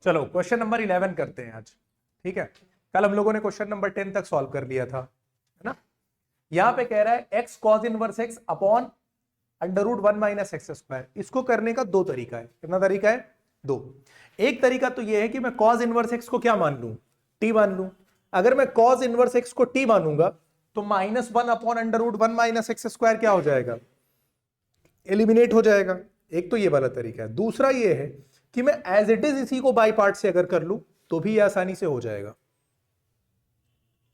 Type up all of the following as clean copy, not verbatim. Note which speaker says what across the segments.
Speaker 1: चलो question number 11 करते हैं आज। ठीक है, कल हम लोगों ने क्वेश्चन नंबर 10 तक सॉल्व कर लिया था, है ना। यहां पे कह रहा है x cos inverse x upon under root 1 minus x square. इसको करने का दो तरीका है। कितना तरीका है? दो। एक तरीका तो यह है कि मैं कॉज इनवर्स एक्स को क्या मान लूं? टी मान लूं। अगर मैं कॉज इनवर्स एक्स को टी मानूंगा तो -1 upon under root 1 minus x square क्या हो जाएगा? एलिमिनेट हो जाएगा। एक तो ये वाला तरीका है। दूसरा ये है कि मैं एज इट इज इसी को बाई पार्ट से अगर कर लूं तो भी आसानी से हो जाएगा।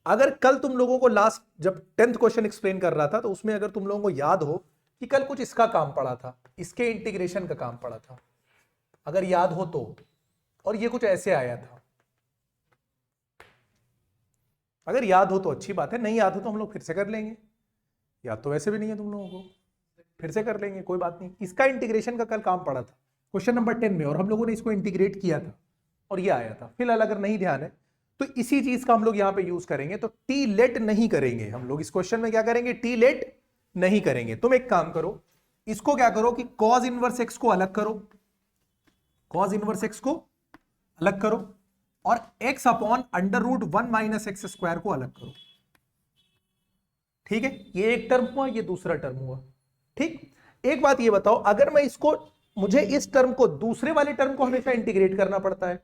Speaker 1: अगर कल तुम लोगों को लास्ट जब 10th क्वेश्चन एक्सप्लेन कर रहा था तो उसमें अगर तुम लोगों को याद हो कि कल कुछ इसका काम पड़ा था, इसके इंटीग्रेशन का काम पड़ा था, अगर याद हो तो, और ये कुछ ऐसे आया था। अगर याद हो तो अच्छी बात है, नहीं याद हो तो हम लोग फिर से कर लेंगे। याद तो वैसे भी नहीं है तुम लोगों को, फिर से कर लेंगे, कोई बात नहीं। इसका इंटीग्रेशन का कल काम पड़ा था क्वेश्चन नंबर 10 में, और हम लोगों ने इसको इंटीग्रेट किया था और ये आया था। फिलहाल अगर नहीं ध्यान है तो इसी चीज का हम लोग यहां पे यूज करेंगे। तो टी लेट नहीं करेंगे हम लोग इस क्वेश्चन में। क्या करेंगे? टी लेट नहीं करेंगे। तुम एक काम करो, इसको क्या करो कि कॉज इनवर्स एक्स को अलग करो, कॉज इनवर्स एक्स को अलग करो, और x upon under root 1 minus x square को अलग करो। ठीक है, ये एक टर्म हुआ, ये दूसरा टर्म हुआ। ठीक, एक बात ये बताओ, अगर मैं इसको, मुझे इस टर्म को दूसरे वाले टर्म को हमेशा इंटीग्रेट करना पड़ता है।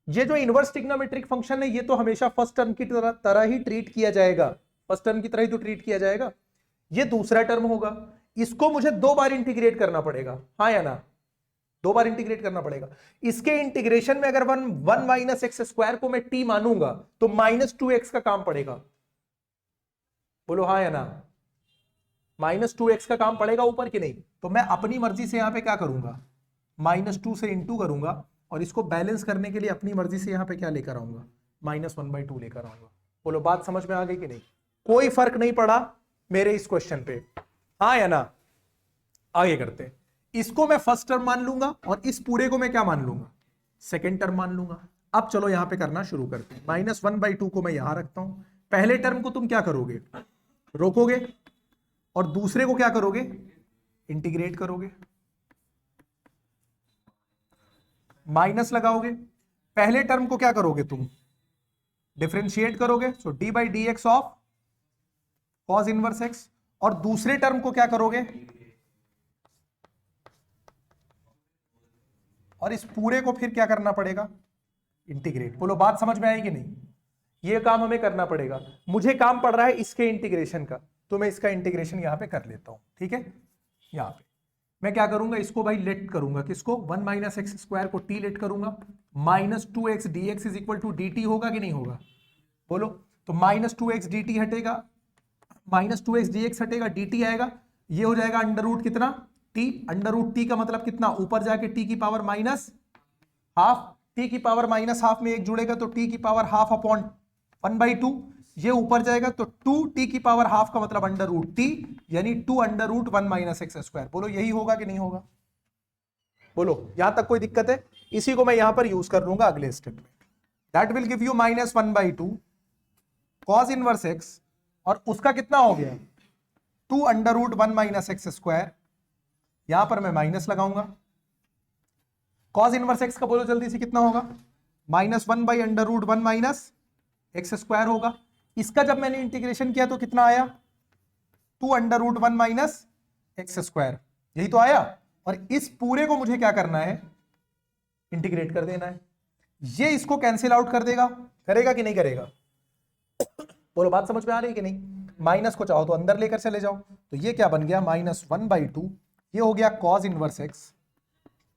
Speaker 1: ये जो इनवर्स ट्रिग्नोमेट्रिक फंक्शन है ये तो हमेशा फर्स्ट टर्म की तरह ही ट्रीट किया जाएगा, फर्स्ट टर्म की तरह ही तो ट्रीट किया जाएगा। ये दूसरा टर्म होगा, इसको मुझे दो बार इंटीग्रेट करना पड़ेगा, हाँ या ना? दो बार इंटीग्रेट करना पड़ेगा। इसके इंटीग्रेशन में अगर वन माइनस एक्स स्क्वायर को मैं टी मानूंगा तो -2x का काम पड़ेगा। बोलो हाँ या ना? -2x का काम पड़ेगा ऊपर कि नहीं? तो मैं अपनी मर्जी से यहां पे क्या करूंगा? -2 से इंटू करूंगा, और इसको बैलेंस करने के लिए अपनी मर्जी से यहां पे क्या लेकर आऊंगा? -1/2 लेकर आऊंगा। बोलो बात समझ में आ गई कि नहीं? कोई फर्क नहीं पड़ा मेरे इस क्वेश्चन पे, हाँ या ना? आगे करते हैं। इसको मैं फर्स्ट टर्म मान लूंगा और इस पूरे को मैं क्या मान लूंगा? सेकेंड टर्म मान लूंगा। अब चलो यहां पे करना शुरू करते हैं। -1/2 को मैं यहां रखता हूं। पहले टर्म को तुम क्या करोगे? रोकोगे, और दूसरे को क्या करोगे? इंटीग्रेट करोगे, माइनस लगाओगे। पहले टर्म को क्या करोगे तुम? डिफरेंशिएट करोगे, so d by d x of cos inverse x. और दूसरे टर्म को क्या करोगे? और इस पूरे को फिर क्या करना पड़ेगा? इंटीग्रेट। बोलो बात समझ में आई कि नहीं? ये काम हमें करना पड़ेगा। मुझे काम पड़ रहा है इसके इंटीग्रेशन का, तो मैं इसका इंटीग्रेशन यहां पे कर लेता हूं। ठीक है, यहां पे मैं क्या करूंगा? इसको भाई लेट करूंगा, किसको? 1 माइनस एक्स स्क्वायर को टी लेट करूंगा। -2x dx is equal to dt होगा कि नहीं होगा? बोलो। तो -2x dt हटेगा, -2x dx हटेगा, dt आएगा। ये हो जाएगा अंडर रूट कितना? t। अंडर रूट t का मतलब कितना? ऊपर जाके t की पावर -12, t की पावर -12 में एक जुड़ेगा तो t की पावर हाफ अपॉन 1/2। ये ऊपर जाएगा तो 2t की पावर हाफ का मतलब अंडर रूट t, यानी 2 under root 1 minus x square. बोलो यही होगा कि नहीं होगा? बोलो यहां तक कोई दिक्कत है? इसी को मैं यहां पर यूज कर लूंगा अगले स्टेप में। That will give you -1/2 cos inverse x, और उसका कितना हो गया? 2 under root 1 minus x square. यहां पर मैं माइनस लगाऊंगा। कॉस इनवर्स एक्स का बोलो जल्दी से कितना होगा? -1 by under root 1 minus x square होगा। इसका जब मैंने इंटीग्रेशन किया तो कितना आया? 2 under root 1 minus x square, यही तो आया। और इस पूरे को मुझे क्या करना है? इंटीग्रेट कर देना है। ये इसको कैंसिल आउट कर देगा, करेगा कि नहीं करेगा? बोलो बात समझ में आ रही है कि नहीं? माइनस को चाहो तो अंदर लेकर चले जाओ, तो ये क्या बन गया? -1/2। ये हो गया cos inverse x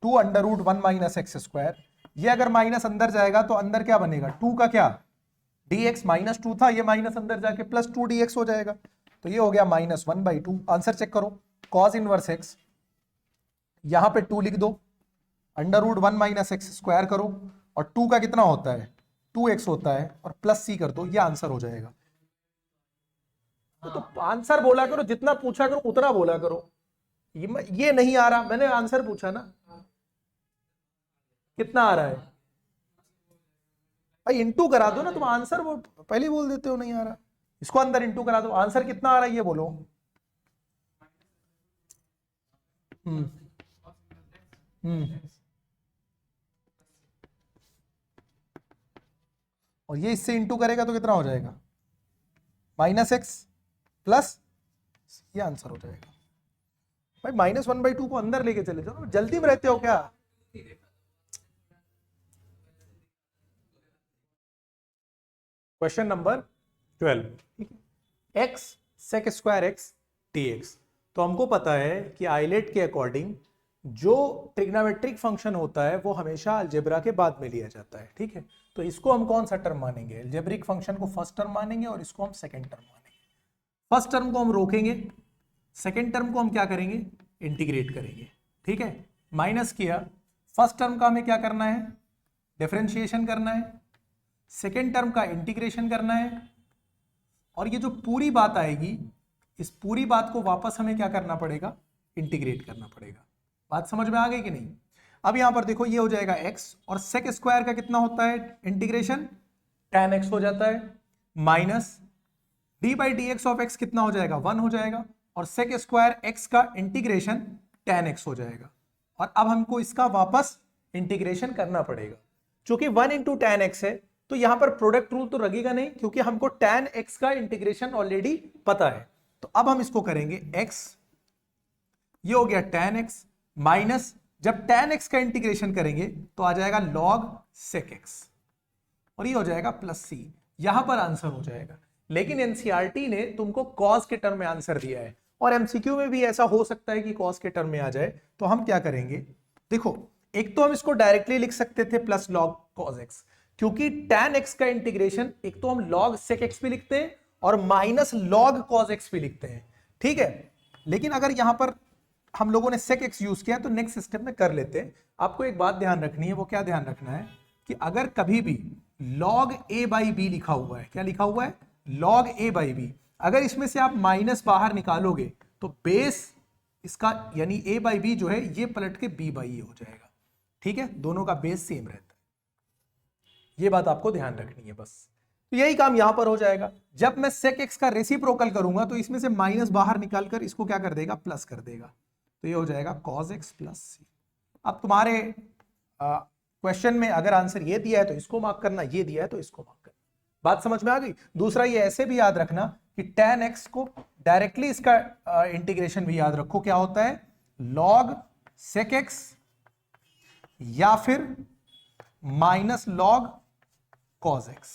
Speaker 1: 2 under root 1 minus x square. ये अगर माइनस अंदर जाएगा तो अंदर क्या बनेगा? 2 का क्या? dx -2 था, ये माइनस अंदर जाके +2 dx हो जाएगा। तो ये हो गया -1/2। आंसर चेक करो, कॉस इनवर्स एक्स, यहां पे 2 लिख दो, under root 1 minus x square करो, और 2 का कितना होता है? 2x होता है, और प्लस c कर दो, ये आंसर हो जाएगा। तो आंसर बोला करो, जितना पूछा करो उतना बोला करो। ये नहीं आ रहा, मैंने आंसर पूछा ना, कितना आ रहा है भाई? इंटू करा दो ना, तुम आंसर वो पहले ही बोल देते हो नहीं आ रहा। इसको अंदर इंटू करा दो, आंसर कितना आ रहा है ये बोलो। हम्म हम्म और ये इससे इंटू करेगा तो कितना हो जाएगा, -x प्लस, ये आंसर हो जाएगा। भाई -1/2 को अंदर लेके चले जाओ, जल्दी में रहते हो क्या? Question number 12, x sec square x dx। तो हमको पता है कि आइलेट के अकॉर्डिंग जो ट्रिग्नोमेट्रिक फंक्शन होता है वो हमेशा अलजेब्रा के बाद में लिया जाता है, ठीक है। तो इसको हम कौन सा टर्म मानेंगे, अलजेब्रिक फंक्शन को फर्स्ट टर्म मानेंगे और इसको हम सेकंड टर्म मानेंगे। फर्स्ट टर्म को हम रोकेंगे, सेकंड टर्म को हम क्या करेंगे, इंटीग्रेट करेंगे, ठीक है। माइनस किया, फर्स्ट टर्म का हमें क्या करना है, डिफरेंशिएशन करना है, सेकेंड टर्म का इंटीग्रेशन करना है, और ये जो पूरी बात आएगी इस पूरी बात को वापस हमें क्या करना पड़ेगा, इंटीग्रेट करना पड़ेगा। बात समझ में आ गई कि नहीं? अब यहां पर देखो ये हो जाएगा x, और सेक स्क्वायर का कितना होता है इंटीग्रेशन, tan x हो जाता है, माइनस d/dx ऑफ x कितना हो जाएगा, 1 हो जाएगा, और सेक स्क्वायर x का इंटीग्रेशन tan x हो जाएगा। और अब हमको इसका वापस इंटीग्रेशन करना पड़ेगा, चूंकि 1 इंटू टैन एक्स है तो यहां पर प्रोडक्ट रूल तो लगेगा नहीं, क्योंकि हमको tan x का इंटीग्रेशन ऑलरेडी पता है। तो अब हम इसको करेंगे x, ये हो गया tan x, माइनस जब tan x का इंटीग्रेशन करेंगे तो आ जाएगा log sec x, और ये हो जाएगा प्लस c, यहां पर आंसर हो जाएगा। लेकिन एनसीईआरटी ने तुमको cos के टर्म में आंसर दिया है, और एमसीक्यू में भी ऐसा हो सकता है कि cos के टर्म में आ जाए। तो हम क्या करेंगे, देखो एक तो हम इसको डायरेक्टली लिख सकते थे प्लस log cos x, क्योंकि tan x का इंटीग्रेशन एक तो हम log sec x भी लिखते हैं और माइनस log cos x भी लिखते हैं, ठीक है। लेकिन अगर यहां पर हम लोगों ने sec x यूज किया तो नेक्स्ट स्टेप में कर लेते हैं। आपको एक बात ध्यान रखनी है, वो क्या ध्यान रखना है कि अगर कभी भी log a/b लिखा हुआ है, क्या लिखा हुआ है, log a/b, अगर इसमें से आप माइनस बाहर निकालोगे तो बेस इसका यानी a/b जो है ये पलट के b/e हो जाएगा, ठीक है। दोनों का बेस सेम रहता है, ये बात आपको ध्यान रखनी है बस। तो यही काम यहां पर हो जाएगा। जब मैं sec x का रेसिप्रोकल करूंगा तो इसमें से माइनस बाहर निकालकर इसको क्या कर देगा, प्लस कर देगा, तो ये हो जाएगा cos x प्लस c। अब तुम्हारे क्वेश्चन में अगर आंसर ये दिया है तो इसको मार्क करना, ये दिया है तो इसको मार्क करना। बात समझ में आ गई? दूसरा ये ऐसे भी याद रखना कि tan x को डायरेक्टली इसका इंटीग्रेशन भी याद रखो, क्या होता है log sec x या फिर माइनस log cos x,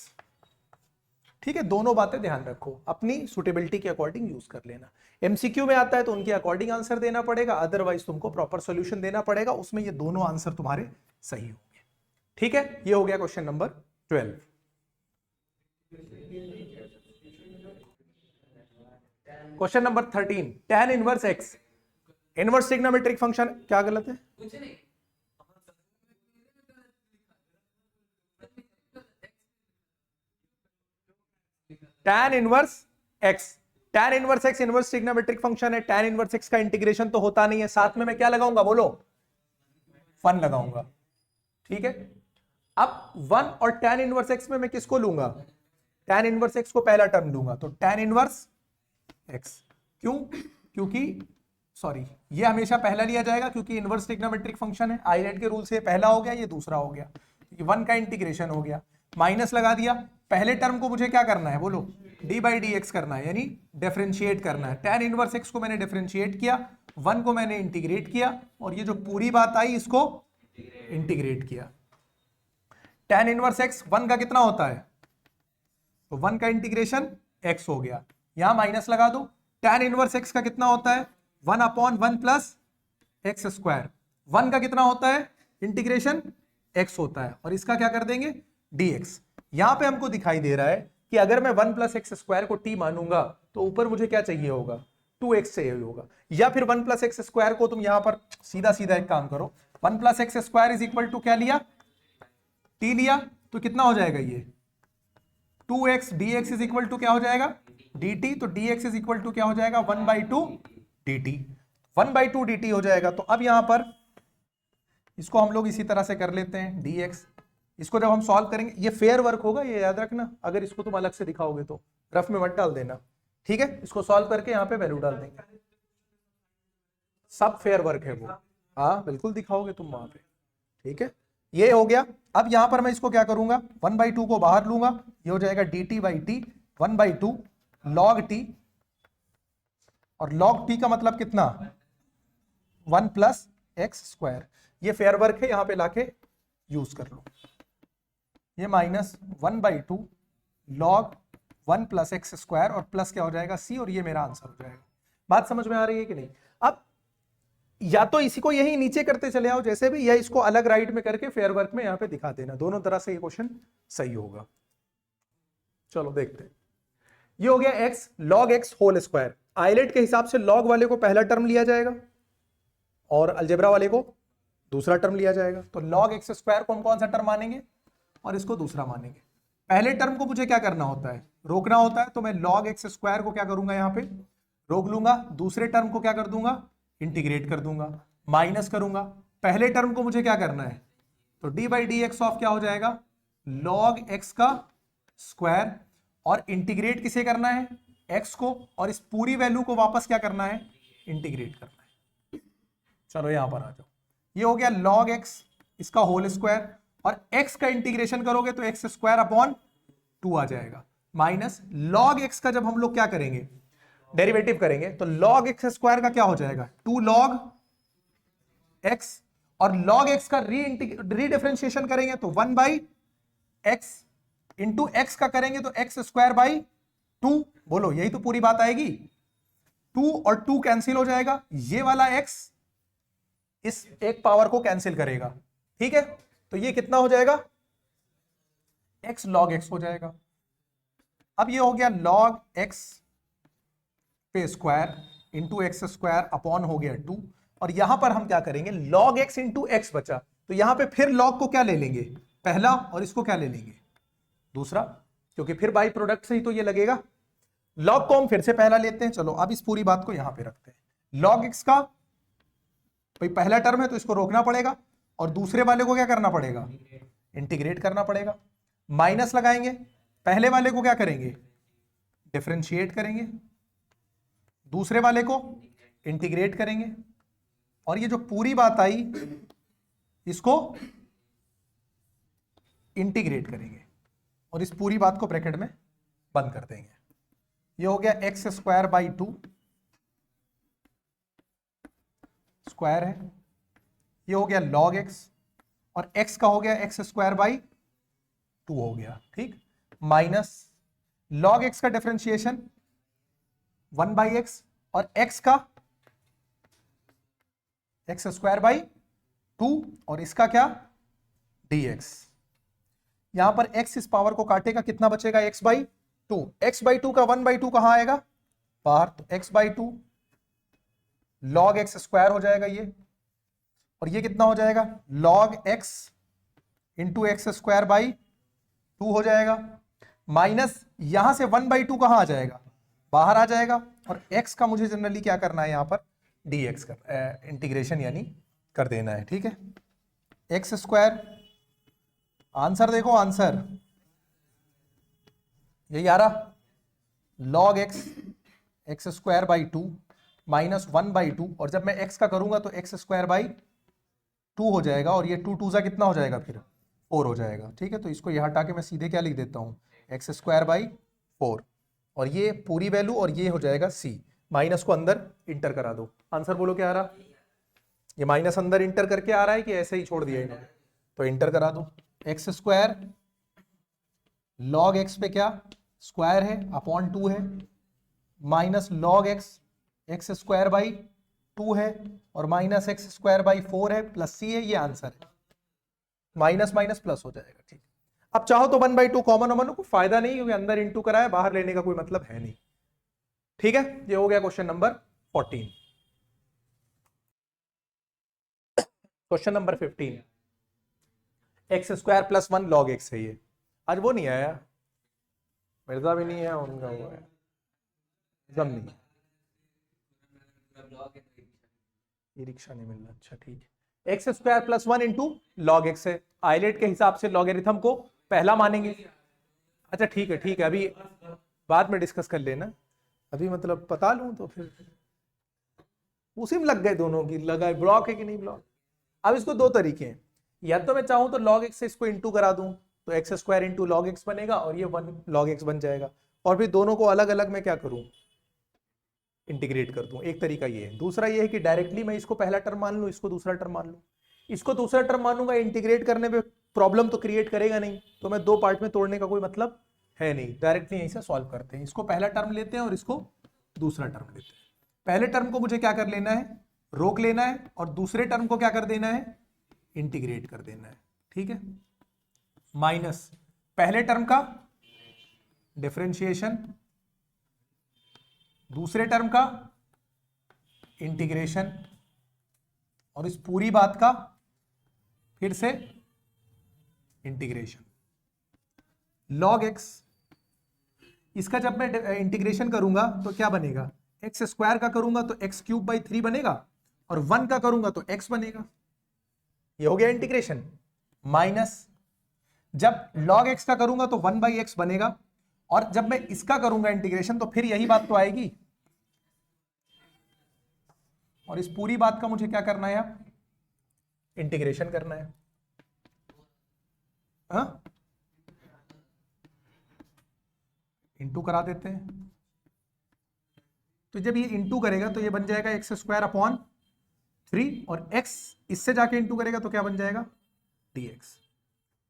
Speaker 1: ठीक है। दोनों बातें ध्यान रखो, अपनी सुटेबिलिटी के अकॉर्डिंग यूज कर लेना। एमसीक्यू में आता है तो उनके अकॉर्डिंग आंसर देना पड़ेगा, अदरवाइज तुमको प्रॉपर सॉल्यूशन देना पड़ेगा, उसमें ये दोनों आंसर तुम्हारे सही होंगे, ठीक है। ये हो गया question number 12। Question number 13, tan inverse x, inverse trigonometric function, क्या गलत है, tan inverse x, tan inverse x inverse trigonometric function है, tan इनवर्स x का इंटीग्रेशन तो होता नहीं है, साथ में मैं क्या लगाऊंगा बोलो, 1 लगाऊंगा, ठीक है। अब 1 और tan इनवर्स x में मैं किसको लूंगा, tan इनवर्स x को पहला टर्म लूंगा, तो tan इनवर्स x, क्यों, क्योंकि सॉरी ये हमेशा पहला लिया जाएगा क्योंकि इनवर्स ट्रिग्नोमेट्रिक फंक्शन है, आइलेट के रूल से पहला हो गया, ये दूसरा हो गया, 1 का इंटीग्रेशन हो गया, माइनस लगा दिया। पहले टर्म को मुझे क्या करना है बोलो, d/dx करना है, यानी डिफरेंशिएट करना है। tan इनवर्स x को मैंने डिफरेंशिएट किया, 1 को मैंने इंटीग्रेट किया, और ये जो पूरी बात आई इसको इंटीग्रेट किया। tan इनवर्स x 1 का कितना होता है, तो 1 का इंटीग्रेशन x हो गया, यहां माइनस लगा दो। tan इनवर्स x का कितना होता है, 1/1 प्लस एक्स स्क्वायर, 1 का कितना होता है इंटीग्रेशन x होता है, और इसका क्या कर देंगे dx। यहां पे हमको दिखाई दे रहा है कि अगर मैं 1 प्लस एक्स स्क्वायर को t मानूंगा तो ऊपर मुझे क्या चाहिए होगा, 2x चाहिए होगा, या फिर 1 प्लस एक्स स्क्वायर को तुम यहां पर सीधा सीधा एक काम करो, 1 plus x square is equal to क्या लिया, t लिया, तो कितना हो जाएगा ये 2x, dx is equal to क्या हो जाएगा dt, तो dx इज इक्वल टू क्या हो जाएगा 1/2 dt, 1/2 dt हो जाएगा। तो अब यहां पर इसको हम लोग इसी तरह से कर लेते हैं dx, इसको जब हम सॉल्व करेंगे ये फेयर वर्क होगा, ये याद रखना, अगर इसको तुम अलग से दिखाओगे तो रफ में मत डाल देना, ठीक है। इसको सॉल्व करके यहाँ पे वैल्यू डाल देंगे, सब फेयर वर्क है वो, हाँ बिल्कुल दिखाओगे तुम वहां पे, ठीक है। ये हो गया। अब यहां पर मैं इसको क्या करूंगा, 1/2 को बाहर लूंगा, ये हो जाएगा dt/t 1/2 log t, और log t का मतलब कितना 1 + x²। ये फेयर वर्क है, यहां पे लाके यूज कर लो। ये -1/2 log 1 + x² और प्लस क्या हो जाएगा c, और ये मेरा आंसर हो जाएगा। बात समझ में आ रही है कि नहीं? अब या तो इसी को यही नीचे करते चले आओ जैसे भी, या इसको अलग राइट में करके फेयर वर्क में यहां पे दिखा देना, दोनों तरह से ये क्वेश्चन सही होगा। चलो देखते हैं। ये हो गया x log x whole square. ILATE के हिसाब से log वाले को पहला टर्म लिया जाएगा और अलजेब्रा वाले को दूसरा टर्म लिया जाएगा। तो log x² को हम कौन सा टर्म मानेंगे और इसको दूसरा मानेंगे। पहले टर्म को मुझे क्या करना होता है, रोकना होता है, तो मैं log x² को क्या करूंगा, यहां पे रोक लूंगा। दूसरे टर्म को क्या कर दूंगा, इंटीग्रेट कर दूंगा, माइनस करूंगा। पहले टर्म को मुझे क्या करना है, तो d/dx ऑफ क्या हो जाएगा, log x का स्क्वायर, और इंटीग्रेट किसे करना है, x को, और इस पूरी वैल्यू को वापस क्या करना है, इंटीग्रेट करना है। चलो यहां पर आ जाओ। ये हो गया log x इसका होल स्क्वायर, और x का इंटीग्रेशन करोगे तो x² / 2 आ जाएगा, माइनस log x का जब हम लोग क्या करेंगे, डेरिवेटिव करेंगे, तो log x² का क्या हो जाएगा, 2 log x, और log x का रीडिफरेंशिएशन करेंगे तो 1/x, इंटू x का करेंगे तो x² / 2। बोलो यही तो पूरी बात आएगी। 2 और 2 कैंसिल हो जाएगा, ये वाला x इस एक पावर को कैंसिल करेगा, ठीक है। तो ये कितना हो जाएगा, x log x हो जाएगा। अब ये हो गया log x पे स्क्वायर इंटू x² अपॉन हो गया 2, और यहां पर हम क्या करेंगे, log x इंटू x बचा, तो यहां पे फिर log को क्या ले लेंगे, पहला, और इसको क्या ले लेंगे, दूसरा, क्योंकि फिर बाई प्रोडक्ट से ही तो ये लगेगा। log को हम फिर से पहला लेते हैं। चलो अब इस पूरी बात को यहां पे रखते हैं। log x का भाई पहला टर्म है तो इसको रोकना पड़ेगा, और दूसरे वाले को क्या करना पड़ेगा, इंटीग्रेट करना पड़ेगा। माइनस लगाएंगे, पहले वाले को क्या करेंगे, डिफरेंशिएट करेंगे, दूसरे वाले को इंटीग्रेट करेंगे, और ये जो पूरी बात आई इसको इंटीग्रेट करेंगे, और इस पूरी बात को ब्रैकेट में बंद कर देंगे। ये हो गया x² / 2 स्क्वायर है, ये हो गया log x, और x का हो गया x² / 2 हो गया, ठीक, माइनस log x का डिफरेंशिएशन 1/x, और x का x² / 2, और इसका क्या dx। यहां पर x इस पावर को काटेगा, कितना बचेगा, x/2। x/2 का 1/2 कहां आएगा, बाहर, तो x/2 log x² हो जाएगा ये, और ये कितना हो जाएगा, log x इंटू x² / 2 हो जाएगा, माइनस यहां से 1/2 कहां आ जाएगा, बाहर आ जाएगा, और x का मुझे जनरली क्या करना है, यहां पर dx कर इंटीग्रेशन यानी कर देना है, ठीक है। x², आंसर देखो, आंसर यही आ रहा, log x x² / 2 माइनस 1/2, और जब मैं x का करूंगा तो x² / 2 हो जाएगा, और ये 2 2 कितना हो जाएगा, फिर 4 हो जाएगा, ठीक है। तो इसको यहां हटा के मैं सीधे क्या लिख देता हूं, x² / 4, और ये पूरी वैल्यू, और ये हो जाएगा c। माइनस को अंदर इंटर करा दो, आंसर बोलो क्या आ रहा, ये माइनस अंदर इंटर करके आ रहा है कि ऐसे ही छोड़ दिया इन्होंने, तो इंटर करा दो। x² log x पे क्या स्क्वायर है अपॉन 2 है, माइनस log x x² / 2 है, और माइनस x² / 4 है, प्लस c है, ये आंसर है। माइनस माइनस प्लस हो जाएगा, ठीक। अब चाहो तो 1/2 कॉमन कॉमन को फायदा नहीं, क्योंकि अंदर इंटू कराया, बाहर लेने का कोई मतलब है नहीं, ठीक है। ये हो गया question number 14। Question number 15, x² + 1 log x है ये। आज वो नहीं आया, मिर्जा भी नहीं है, उनका वो है जम नहीं, ये रिक्शा नहीं मिल रहा, अच्छा ठीक है। x² + 1 इंटू log x है, आइलेट के हिसाब से लॉगरिथम को पहला मानेंगे। अच्छा ठीक है, अभी बाद में डिस्कस कर लेना, अभी मतलब पता लूं तो फिर उसी में लग गए दोनों की, लगा ब्लॉक है कि नहीं ब्लॉक। अब इसको दो तरीके हैं, या तो मैं चाहूं तो log x से इसको इंटू करा दूं, तो x square into log x बनेगा और ये 1 log x बन जाएगा, और फिर दोनों को अलग अलग मैं क्या करूं, इंटीग्रेट कर दूं। एक तरीका ये है। दूसरा ये है कि डायरेक्टली मैं इसको पहला टर्म मान लूं, इसको दूसरा टर्म मान लूं। इसको दूसरा टर्म मानूंगा, इंटीग्रेट करने पे प्रॉब्लम तो क्रिएट करेगा नहीं, तो मैं दो पार्ट में तोड़ने का कोई मतलब है नहीं, डायरेक्टली यहीं से सॉल्व करते हैं। इसको पहला टर्म लेते हैं और इसको दूसरा टर्म लेते हैं। पहले टर्म को मुझे क्या कर लेना है, रोक लेना है, और दूसरे टर्म को क्या कर देना है, इंटीग्रेट कर देना है। ठीक है, माइनस पहले टर्म का डिफरेंशिएशन, दूसरे टर्म का इंटीग्रेशन, और इस पूरी बात का फिर से इंटीग्रेशन। log x, इसका जब मैं इंटीग्रेशन करूंगा तो क्या बनेगा, एक्स स्क्वायर का करूंगा तो एक्स क्यूब बाई 3 बनेगा, और 1 का करूंगा तो x बनेगा। ये हो गया इंटीग्रेशन। माइनस जब log x का करूंगा तो 1 बाई एक्स बनेगा, और जब मैं इसका करूंगा इंटीग्रेशन तो फिर यही बात तो आएगी, और इस पूरी बात का मुझे क्या करना है, अब इंटीग्रेशन करना है। हाँ, इंटू करा देते हैं। तो जब ये इंटू करेगा तो ये बन जाएगा एक्स स्क्वायर अपॉन 3, और x इससे जाके इंटू करेगा तो क्या बन जाएगा, dx।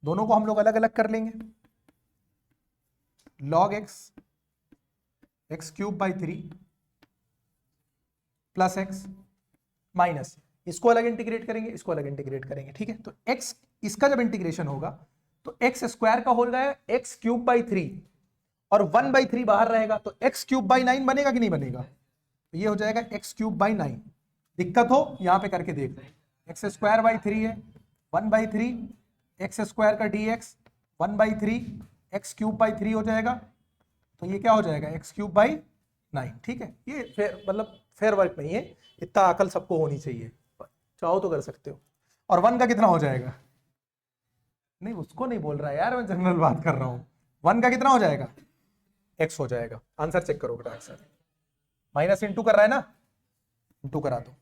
Speaker 1: दोनों को हम लोग अलग अलग कर लेंगे। log x x cube by 3 plus x minus, इसको अलग इंटीग्रेट करेंगे, इसको अलग इंटीग्रेट करेंगे। ठीक है, तो x इसका जब इंटीग्रेशन होगा तो एक्स स्क्वायर का हो गया एक्स क्यूब बाई 3, और 1 बाई 3 बाहर रहेगा, तो एक्स क्यूब बाई 9 बनेगा कि नहीं बनेगा, तो ये हो जाएगा एक्स क्यूब बाई 9। दिक्कत हो यहां पे करके देख लो, एक्स स्क्वायर बाई 3 है, 1 बाई 3 एक्स स्क्वायर का dx 1 by 3 x cube by 3 हो जाएगा, तो ये क्या हो जाएगा, एक्स क्यूब बाई 9। ठीक है, ये फेयर मतलब फेयर वर्क नहीं है, इतना अकल सबको होनी चाहिए, चाहो तो कर सकते हो। और 1 का कितना हो जाएगा, नहीं उसको नहीं बोल रहा यार, मैं जनरल बात कर रहा हूं। 1 का कितना हो जाएगा, x हो जाएगा। आंसर चेक करो बेटा, आंसर माइनस इंटू कर रहा है ना, इंटू करा दो।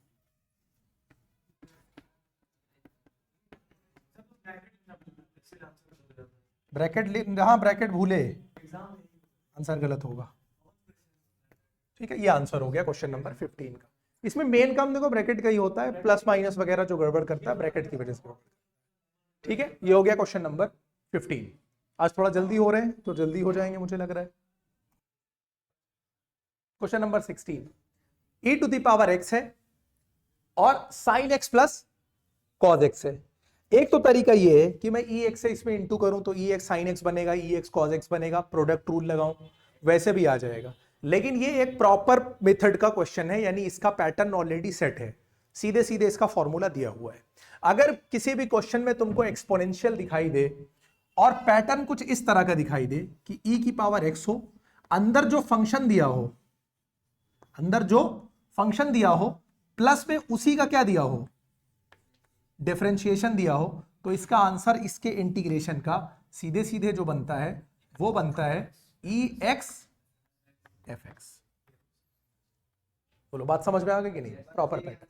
Speaker 1: ब्रैकेट, हाँ ब्रैकेट भूले, आंसर गलत होगा। ठीक है, ये आंसर हो गया क्वेश्चन नंबर 15 का। इसमें मेन काम देखो ब्रैकेट का ही होता है, प्लस माइनस वगैरह जो गड़बड़ करता है ब्रैकेट की वजह से। ठीक है, ये हो गया क्वेश्चन नंबर 15। आज थोड़ा जल्दी हो रहे हैं तो जल्दी हो जाएंगे मुझे लग रहा है। Question number 16, e to the power x है और sin x plus cos x है। एक तो तरीका ये है कि मैं ex से इसमें इंटू करूं तो ex sin x बनेगा, ex cos x बनेगा, प्रोडक्ट रूल लगाऊं, वैसे भी आ जाएगा। लेकिन ये एक प्रॉपर मेथड का क्वेश्चन है, यानी इसका पैटर्न ऑलरेडी सेट है, सीधे सीधे इसका फॉर्मूला दिया हुआ है। अगर किसी भी क्वेश्चन में तुमको एक्सपोनेंशियल दिखाई दे और पैटर्न कुछ इस तरह का दिखाई दे कि e की पावर x हो, अंदर जो फंक्शन दिया हो, अंदर जो फंक्शन दिया हो प्लस में उसी का क्या दिया हो, डिफरेंशिएशन दिया हो, तो इसका आंसर इसके इंटीग्रेशन का सीधे सीधे जो बनता है वो बनता है ex fx। बोलो बात समझ में आ गई कि नहीं, प्रॉपर पैटर्न,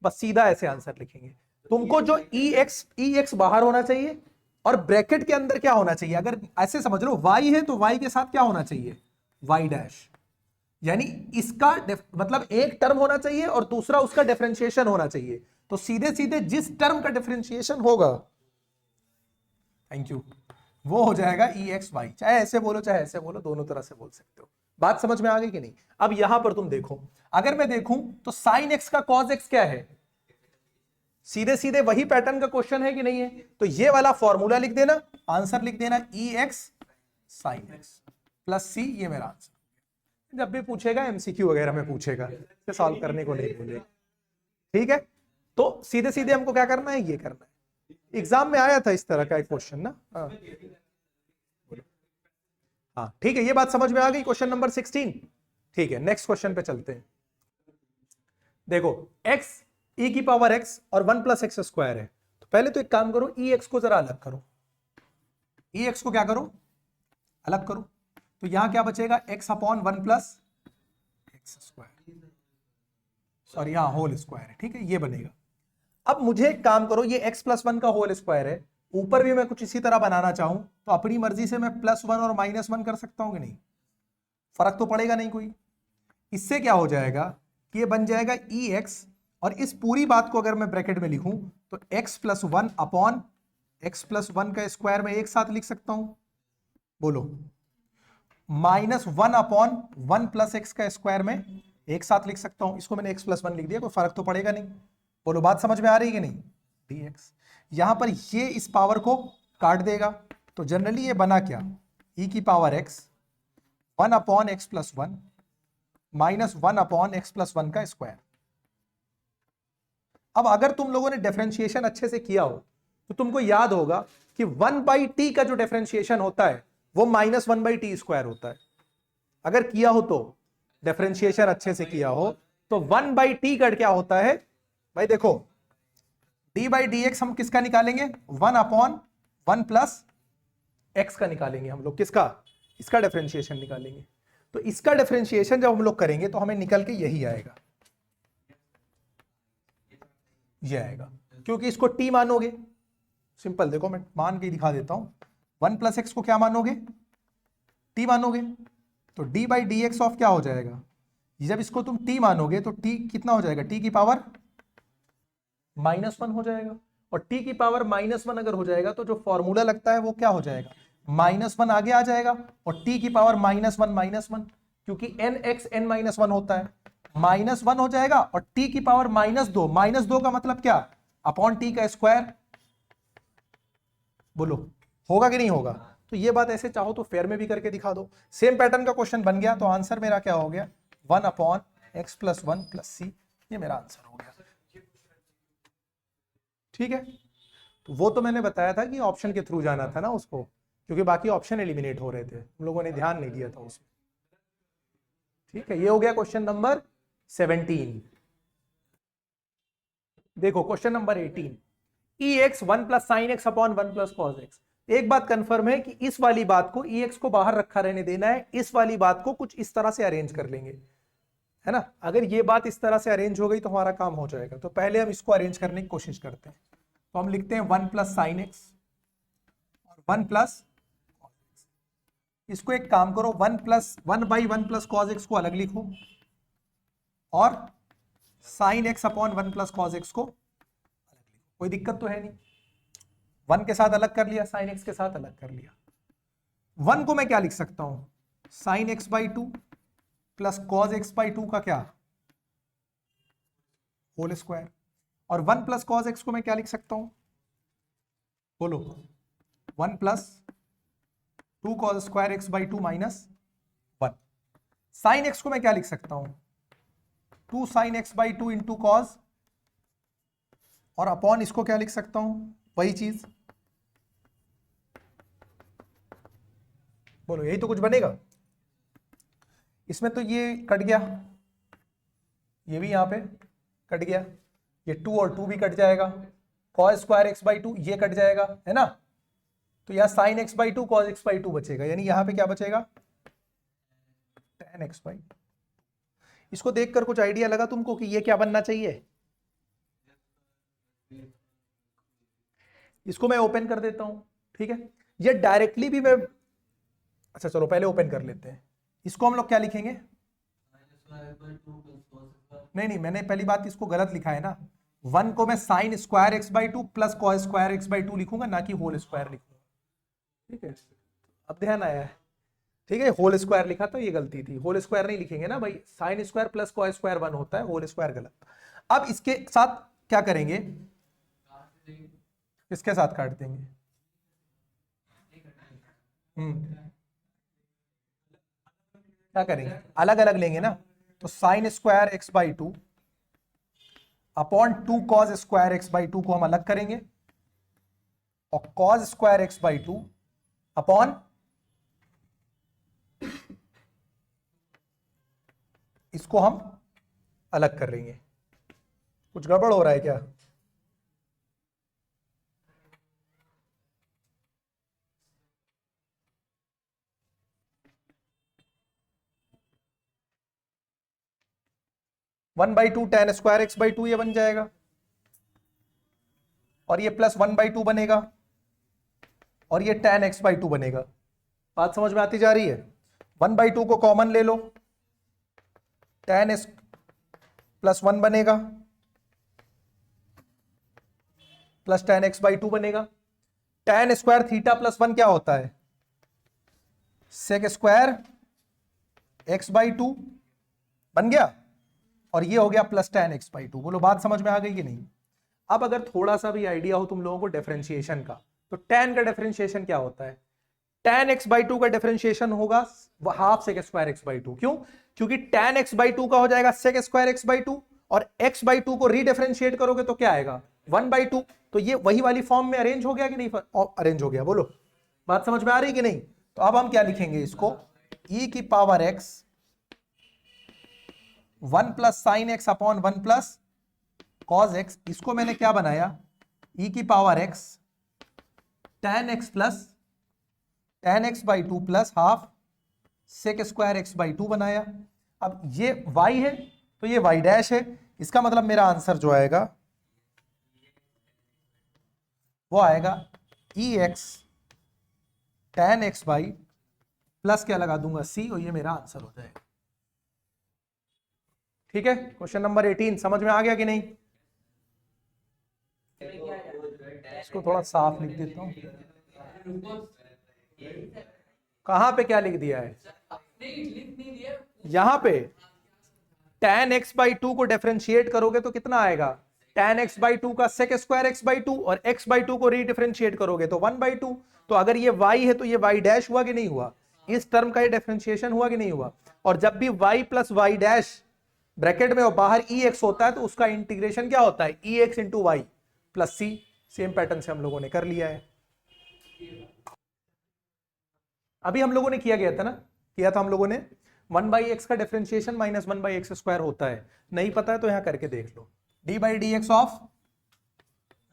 Speaker 1: बस सीधा ऐसे आंसर लिखेंगे। तुमको जो ex बाहर होना चाहिए और ब्रैकेट के अंदर क्या होना चाहिए, अगर ऐसे समझ लो y है तो y के साथ क्या होना चाहिए, y डैश, यानी इसका मतलब एक टर्म होना चाहिए और दूसरा उसका डिफरेंशिएशन होना चाहिए, तो सीधे सीधे जिस टर्म का डिफरेंशिएशन होगा, थैंक यू, वो हो जाएगा EXY। चाहे ऐसे बोलो चाहे ऐसे बोलो, दोनों तरह से बोल सकते हो। बात समझ में आ गई कि नहीं। अब यहां पर तुम देखो, अगर मैं देखूं तो sin x का cos x क्या है, सीधे सीधे वही पैटर्न का क्वेश्चन है कि नहीं है, तो ये वाला फॉर्मूला लिख देना, आंसर लिख देना EX sin x plus C, ये मेरा आंसर। जब भी पूछेगा एमसीक्यू वगैरह में पूछेगा, इसे सॉल्व करने को नहीं बोलेगा। ठीक है, तो सीधे सीधे हमको क्या करना है, ये करना है। एग्जाम में आया था इस तरह का एक क्वेश्चन ना। हाँ ठीक है, ये बात समझ में आ गई, क्वेश्चन नंबर 16। ठीक है, नेक्स्ट क्वेश्चन पे चलते हैं। देखो x e की पावर x और 1 प्लस एक्स स्क्वायर है, तो पहले तो एक काम करो, ex को जरा अलग करो, ex को क्या करो, अलग करो, तो यहां क्या बचेगा, x upon 1 plus x square, sorry यहां होल स्क्वायर है। ठीक है, ये बनेगा। अब मुझे एक काम करो, ये x+1 का होल स्क्वायर है, ऊपर भी मैं कुछ इसी तरह बनाना चाहूं तो अपनी मर्जी से मैं +1 और -1 कर सकता हूं कि नहीं? फर्क तो पड़ेगा नहीं कोई। इससे क्या हो जाएगा कि ये बन जाएगा EX, और इस पूरी बात को अगर मैं ब्रैकेट में लिखूं तो x+1 अपॉन x+1 का स्क्वायर में एक साथ लिख सकता हूं, बोलो, -1 अपॉन 1 + x का स्क्वायर में एक साथ लिख सकता हूं। इसको मैंने x+1 लिख दिया, कोई फर्क तो पड़ेगा नहीं। बोलो बात समझ में आ रही है कि नहीं? dx यहां पर ये इस पावर को काट देगा, तो जनरली ये बना क्या, e की power x 1 upon x+1 -1 upon x+1 का स्क्वायर। अब अगर तुम लोगों ने डिफरेंशिएशन अच्छे से किया हो तो तुमको याद होगा कि 1/t का जो डिफरेंशिएशन होता है वो -1/t² होता है। अगर किया हो तो डिफरेंशिएशन अच्छे से किया हो तो 1/t कट क्या होता है भाई, देखो d/dx हम किसका निकालेंगे, 1 अपॉन 1 + x का निकालेंगे हम लोग, किसका, इसका डिफरेंशिएशन निकालेंगे। तो इसका डिफरेंशिएशन जब हम लोग करेंगे तो हमें निकल के यही आएगा, ये आएगा, क्योंकि इसको t मानोगे, सिंपल, देखो मैं मान के दिखा देता हूं, 1 + x को क्या मानोगे, t मानोगे, तो d/dx ऑफ क्या हो जाएगा, जब इसको तुम t मानोगे तो t कितना हो जाएगा, t की पावर -1 हो जाएगा, और t की पावर -1 अगर हो जाएगा तो जो फॉर्मूला लगता है वो क्या हो जाएगा, -1 आगे आ जाएगा, और t की पावर -1, क्योंकि nx n-1 होता है, -1 हो जाएगा, और t की पावर -2 का मतलब क्या, अपॉन t का स्क्वायर। बोलो होगा कि नहीं होगा? तो ये बात ऐसे चाहो तो फेयर में भी करके दिखा दो, सेम पैटर्न का क्वेश्चन बन गया। तो आंसर मेरा क्या हो गया, 1 अपॉन x+1 + c, ये मेरा आंसर हो गया। ठीक है, तो वो तो मैंने बताया था कि ऑप्शन के थ्रू जाना था ना उसको, क्योंकि बाकी ऑप्शन एलिमिनेट हो रहे थे, हम लोगों ने ध्यान नहीं दिया था उसमें। ठीक है, ये हो गया क्वेश्चन नंबर 17। देखो question number 18, EX 1 + sin x upon 1 + cos x। एक बात कंफर्म है कि इस वाली बात को EX को बाहर रखा रहने देना है, इस वाली बात को कुछ इस तरह से अरेंज कर लेंगे, है ना। अगर ये बात इस तरह से अरेंज हो गई तो हमारा काम हो जाएगा। तो पहले हम इसको अरेंज करने की कोशिश करते हैं। तो हम लिखते हैं 1 + sin x और 1 + इसको एक काम करो, 1/1 + cos x को अलग लिखो, और sin x upon 1 + cos x को अलग लिखो, कोई दिक्कत तो है नहीं। 1 के साथ अलग कर लिया, sin x के साथ अलग कर लिया। 1 को मैं क्या लिख सकता हूं, sin x/2 + cos x/2 का क्या, होल स्क्वायर। और 1 + cos x को मैं क्या लिख सकता हूं, बोलो, 1 + 2 cos square x/2 - 1। sin x को मैं क्या लिख सकता हूं, 2 sin x/2 इंटू कॉस, और अपॉन इसको क्या लिख सकता हूं, वही चीज, बोलो यही तो कुछ बनेगा। इसमें तो ये कट गया, ये भी यहां पे कट गया, ये 2 और 2 भी कट जाएगा, cos स्क्वायर x/2 ये कट जाएगा, है ना। तो यहां sin x/2 cos x/2 बचेगा, यानी यहां पे क्या बचेगा, tan x/2। इसको देखकर कुछ आइडिया लगा तुमको कि ये क्या बनना चाहिए? इसको मैं ओपन कर देता हूं, ठीक है। ये डायरेक्टली भी मैं, अच्छा चलो पहले ओपन कर लेते हैं। इसको हम लोग क्या लिखेंगे, नहीं मैंने पहली बात इसको गलत लिखा है ना। 1 को मैं sin square x/2 + cos square x/2 लिखूंगा, ना कि होल स्क्वायर लिखूंगा। ठीक है, अब ध्यान आया है। ठीक है, होल स्क्वायर लिखा था, ये गलती थी, होल स्क्वायर नहीं लिखेंगे ना भाई, sin स्क्वायर + cos स्क्वायर 1 होता है, होल स्क्वायर गलत। अब इसके साथ क्या करेंगे, इसके साथ काट देंगे। क्या करेंगे, अलग अलग लेंगे ना। तो sin square x/2 upon 2 cos square x/2 को हम अलग करेंगे, और cos स्क्वायर x/2 अपॉन इसको हम अलग कर लेंगे। कुछ गड़बड़ हो रहा है क्या? One by two tan square x/2 ये बन जाएगा, और ये प्लस 1/2 बनेगा और ये tan x/2 बनेगा। बात समझ में आती जा रही है? 1/2 को कॉमन ले लो, tan x प्लस 1 बनेगा प्लस tan x/2 बनेगा। tan स्क्वायर थीटा प्लस 1 क्या होता है? sec स्क्वायर x/2 बन गया और ये हो गया प्लस tan x/2। बोलो बात समझ में आ गई कि नहीं? अब अगर थोड़ा सा भी आइडिया हो तुम लोगों को डिफरेंशिएशन का, तो tan का डिफरेंशिएशन क्या होता है? tan x/2 का डिफरेंशिएशन होगा हाफ sec स्क्वायर x/2। क्यों? क्योंकि tan x/2 का हो जाएगा sec स्क्वायर x/2 और x/2 को रीडिफरेंशिएट करोगे तो क्या आएगा? 1/2। तो ये वही वाली फॉर्म में अरेंज हो गया कि नहीं? अरेंज हो गया। बोलो बात समझ में आ रही कि नहीं? तो अब हम क्या लिखेंगे इसको? e की power x 1 plus sine x upon 1 plus cos x. इसको मैंने क्या बनाया? e की power x tan x plus tan x/2 plus half sec square x/2 बनाया। अब ये y है तो ये y डैश है। इसका मतलब मेरा आंसर जो आएगा वो आएगा ex tan x/, प्लस क्या लगा दूंगा c, और ये मेरा आंसर हो जाएगा। ठीक है, क्वेश्चन नंबर 18 समझ में आ गया कि नहीं? इसको थोड़ा साफ लिख देता हूं। कहां पे क्या लिख दिया है? यहां पे tan x/2 को डिफरेंशिएट करोगे तो कितना आएगा? tan x/2 का sec स्क्वायर x/2 और x/2 को रीडिफरेंशिएट करोगे तो 1/2। तो अगर ये y है तो ये y डैश हुआ कि नहीं हुआ? इस टर्म का ये डिफरेंशिएशन हुआ कि नहीं हुआ? और जब भी y plus y dash bracket में और बाहर ex होता है तो उसका इंटीग्रेशन क्या होता है? ex into Y plus c। Same pattern से हम लोगों ने कर लिया है। अभी हम लोगों ने किया था हम लोगों ने 1/x का डिफरेंशिएशन माइनस 1/x² होता है। नहीं पता है तो यहां करके देख लो। d/dx ऑफ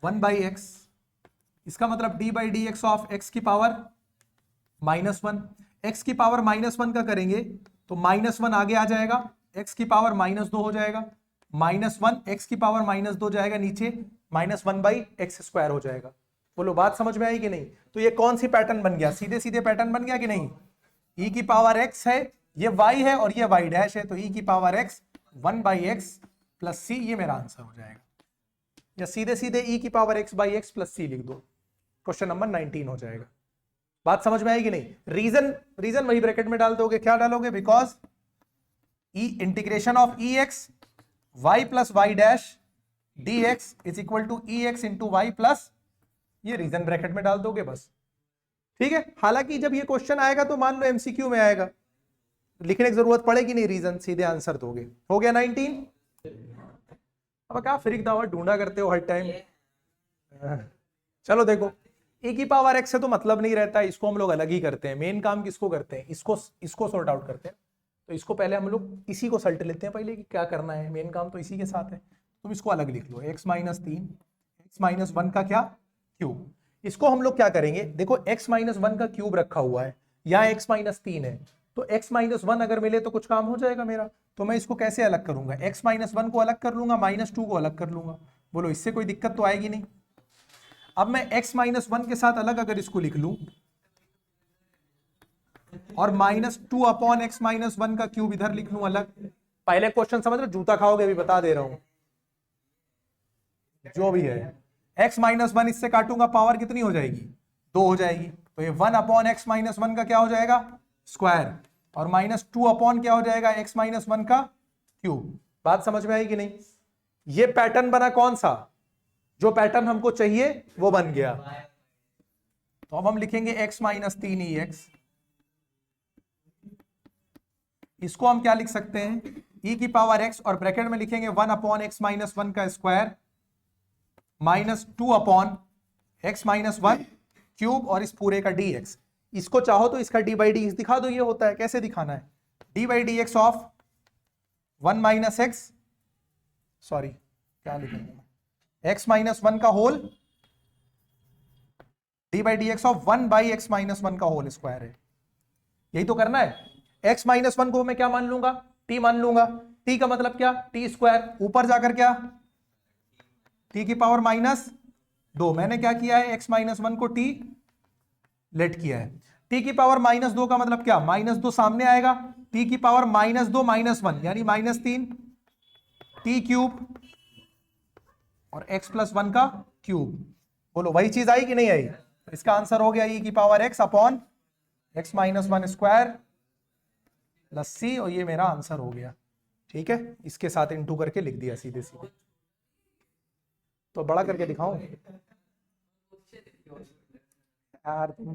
Speaker 1: 1/x, इसका मतलब d/dx ऑफ x की पावर -1। x की पावर -1 का करेंगे तो -1 आगे आ जाएगा, x की पावर -2 हो जाएगा, -1 x की पावर -2 जाएगा नीचे, -1/x² हो जाएगा। बोलो बात समझ में आई कि नहीं? तो ये कौन सी पैटर्न बन गया? सीधे सीधे पैटर्न बन गया कि नहीं? e की पावर x है, ये y है और ये y डैश है, तो e की power x 1/x plus c, ये मेरा आंसर हो जाएगा। या सीधे सीधे e की पावर x/x प्लस c लिख दो, क्वेश्चन नंबर 19 हो जाएगा। बात समझ में आई कि नहीं? रीजन वही ब्रैकेट में डाल दोगे। क्या डालोगे? Because e integration of ex y plus y dash dx is equal to ex into Y plus, ये रीजन ब्रैकेट में डाल दोगे बस। ठीक है, हालांकि जब ये क्वेश्चन आएगा तो मान लो एमसीक्यू में आएगा, लिखने की जरूरत पड़ेगी नहीं, रीजन सीधे आंसर दोगे। हो गया 19। अब क्या फ्रीक दावा ढूंढा करते हो हर टाइम। चलो देखो, e की पावर x से तो मतलब नहीं रहता, इसको हम लोग अलग ही करते हैं। मेन काम किसको करते हैं? इसको सॉर्ट आउट करते हैं। तो इसको पहले हम लोग इसी को सल्ट लेते हैं पहले कि क्या करना है। मेन काम तो इसी के साथ है, तुम इसको अलग लिख लो। x-3 x-1 का क्या क्यूब। इसको हम लोग क्या करेंगे? देखो x-1 का क्यूब रखा हुआ है, यहाँ x-3 है, तो x-1 अगर मिले तो कुछ काम हो जाएगा मेरा। तो मैं इसको कैसे अलग करूंगा? x-1 को अलग कर लूंगा, -2 को अलग कर लूंगा। बोलो इससे कोई दिक्कत तो आएगी नहीं। अब मैं x-1 के साथ अलग अगर इसको लिख लूं और -2 अपॉन x-1 का क्यूब इधर लिख लूं अलग। पहले क्वेश्चन समझ लो, जूता खाओगे अभी बता दे रहा हूं। जो भी है x-1 इससे काटूंगा, पावर कितनी हो जाएगी? 2 हो जाएगी। तो ये 1 अपॉन x-1 का क्या हो जाएगा? स्क्वायर, और -2 अपॉन क्या हो जाएगा? x-1 का क्यूब। बात समझ में आई कि नहीं? ये पैटर्न बना कौन सा? जो पैटर्न हमको चाहिए वो बन गया। तो अब हम लिखेंगे x-3 ex। इसको हम क्या लिख सकते हैं? e की पावर x और ब्रैकेट में लिखेंगे 1 अपॉन x-1 का स्क्वायर -2 अपॉन x-1 क्यूब और इस पूरे का dx। इसको चाहो तो इसका d/dx दिखा दो। ये होता है, कैसे दिखाना है? d/dx ऑफ 1 - x, सॉरी क्या लिखेंगे, x-1 का होल, d/dx ऑफ 1/x-1 का होल स्क्वायर है। यही तो करना है। x-1 को मैं क्या मान लूंगा? t मान लूंगा। t का मतलब क्या? t स्क्वायर, ऊपर जाकर क्या? t की पावर 2, मैंने क्या किया है, x माइनस 1 को t लेट किया है। t की पावर -2 का मतलब क्या, -2 सामने आएगा, t की पावर -2 -1 यानी -3 t क्यूब और x प्लस 1 का क्यूब। बोलो वही चीज आई कि नहीं आई? इसका आंसर हो गया e की power x upon x minus 1 square plus c, और ये मेरा आंसर हो गया। ठीक है, इसके साथ इंटू करके लिख दिया सीधे सीधे। तो बड़ा करके दिखाऊं यार तुम?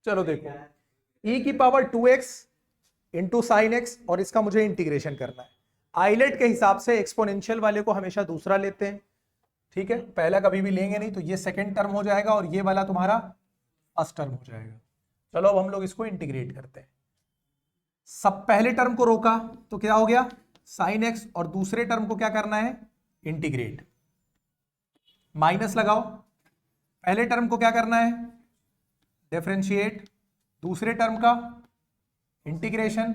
Speaker 1: चलो देखो, e की power 2x into sine x, और इसका मुझे इंटीग्रेशन करना है। आइलेट के हिसाब से एक्सपोनेंशियल वाले को हमेशा दूसरा लेते हैं, ठीक है, पहला कभी भी लेंगे नहीं, तो ये सेकंड टर्म हो जाएगा और ये वाला तुम्हारा फर्स्ट टर्म हो जाएगा। चलो अब हम लोग इसको इंटीग्रेट करते हैं। सब पहले टर्म को रोका तो क्या हो गया, साइन एक्स, और दूसरे टर्म को क्या करना है, इंटीग्रेट। माइनस लगाओ, पहले टर्म को क्या करना है, डिफरेंशिएट, दूसरे टर्म का इंटीग्रेशन,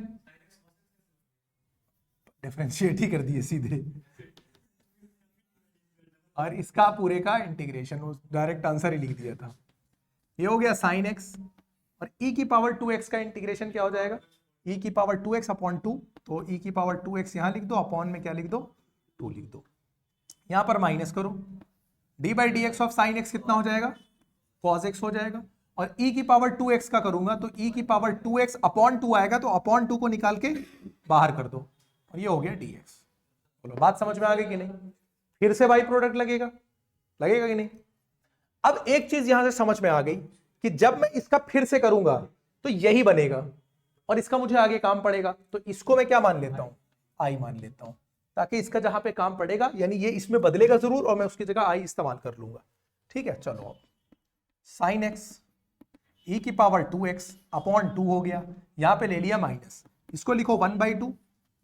Speaker 1: डिफरेंशिएट ही कर दिए सीधे, और इसका पूरे का इंटीग्रेशन, डायरेक्ट आंसर ही लिख दिया था। ये हो गया साइन एक्स, और e की पावर 2x का इंटीग्रेशन क्या हो जाएगा, e की पावर 2x अपॉन 2, तो e की पावर 2x यहां लिख दो, अपॉन में क्या लिख दो, 2 लिख दो। यहां पर माइनस करो, d by d x of sine x कितना हो जाएगा, cos x हो जाएगा, और e की पावर 2x का करूंगा तो e की पावर 2x अपॉन 2 आएगा, तो अपॉन 2 को निकाल के बाहर कर दो, और ये हो गया dx। बोलो बात समझ में आ गई कि नहीं? फिर से बाई प्रोडक्ट लगेगा, लगेगा कि नहीं? अब एक चीज यहां से समझ में आ गई कि जब मैं इसका फिर से करूंगा तो यही बनेगा, और इसका मुझे आगे काम पड़ेगा, तो इसको मैं क्या मान लेता हूं, आई मान लेता हूं, ताकि इसका जहां पे काम पड़ेगा, यानी ये इसमें बदलेगा जरूर, और मैं उसकी जगह आई इस्तेमाल कर लूंगा। ठीक है, चलो अब साइन एक्स e की पावर 2x अपॉन 2 हो गया, यहां पे ले लिया माइनस, इसको लिखो 1/2,